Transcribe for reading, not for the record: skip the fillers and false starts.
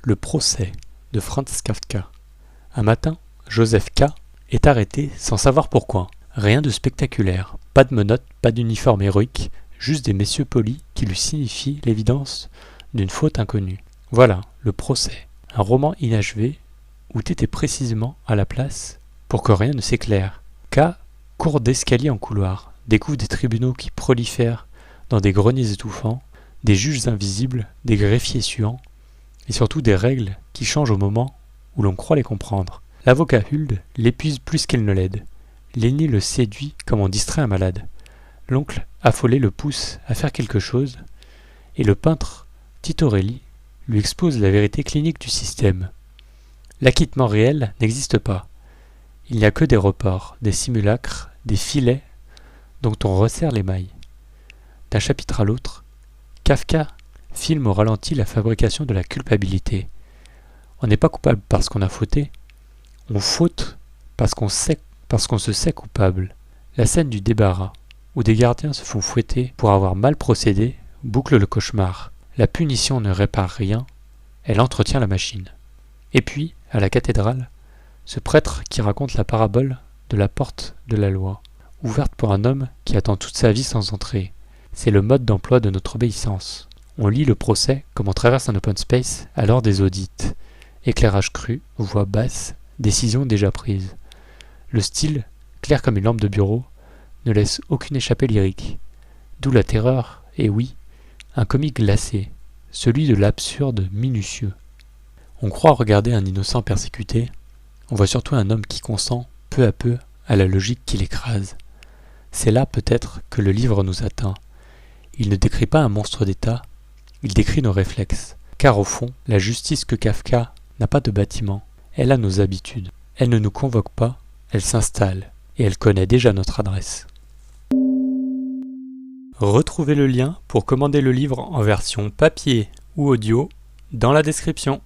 Le procès de Franz Kafka. Un matin, Joseph K. est arrêté sans savoir pourquoi. Rien de spectaculaire, pas de menottes, pas d'uniforme héroïque, juste des messieurs polis qui lui signifient l'évidence d'une faute inconnue. Voilà, le procès. Un roman inachevé où t'étais précisément à la place pour que rien ne s'éclaire. K court d'escalier en couloir, découvre des tribunaux qui prolifèrent dans des greniers étouffants, des juges invisibles, des greffiers suants, et surtout des règles qui changent au moment où l'on croit les comprendre. L'avocat Huld l'épuise plus qu'elle ne l'aide. Lenny le séduit comme on distrait un malade. L'oncle affolé le pousse à faire quelque chose, et le peintre Titorelli lui expose la vérité clinique du système. L'acquittement réel n'existe pas. Il n'y a que des reports, des simulacres, des filets dont on resserre les mailles. D'un chapitre à l'autre, Kafka filme au ralenti la fabrication de la culpabilité. On n'est pas coupable parce qu'on a fauté, on faute parce qu'on se sait coupable. La scène du débarras, où des gardiens se font fouetter pour avoir mal procédé, boucle le cauchemar. La punition ne répare rien, elle entretient la machine. Et puis, à la cathédrale, ce prêtre qui raconte la parabole de la porte de la loi, ouverte pour un homme qui attend toute sa vie sans entrer. C'est le mode d'emploi de notre obéissance. On lit le procès comme on traverse un open space à l'heure des audits. Éclairage cru, voix basse, décision déjà prise. Le style, clair comme une lampe de bureau, ne laisse aucune échappée lyrique. D'où la terreur, et oui, un comique glacé, celui de l'absurde minutieux. On croit regarder un innocent persécuté, on voit surtout un homme qui consent, peu à peu, à la logique qui l'écrase. C'est là peut-être que le livre nous atteint. Il ne décrit pas un monstre d'État, il décrit nos réflexes. Car au fond, la justice que Kafka n'a pas de bâtiment, elle a nos habitudes. Elle ne nous convoque pas, elle s'installe, et elle connaît déjà notre adresse. Retrouvez le lien pour commander le livre en version papier ou audio dans la description.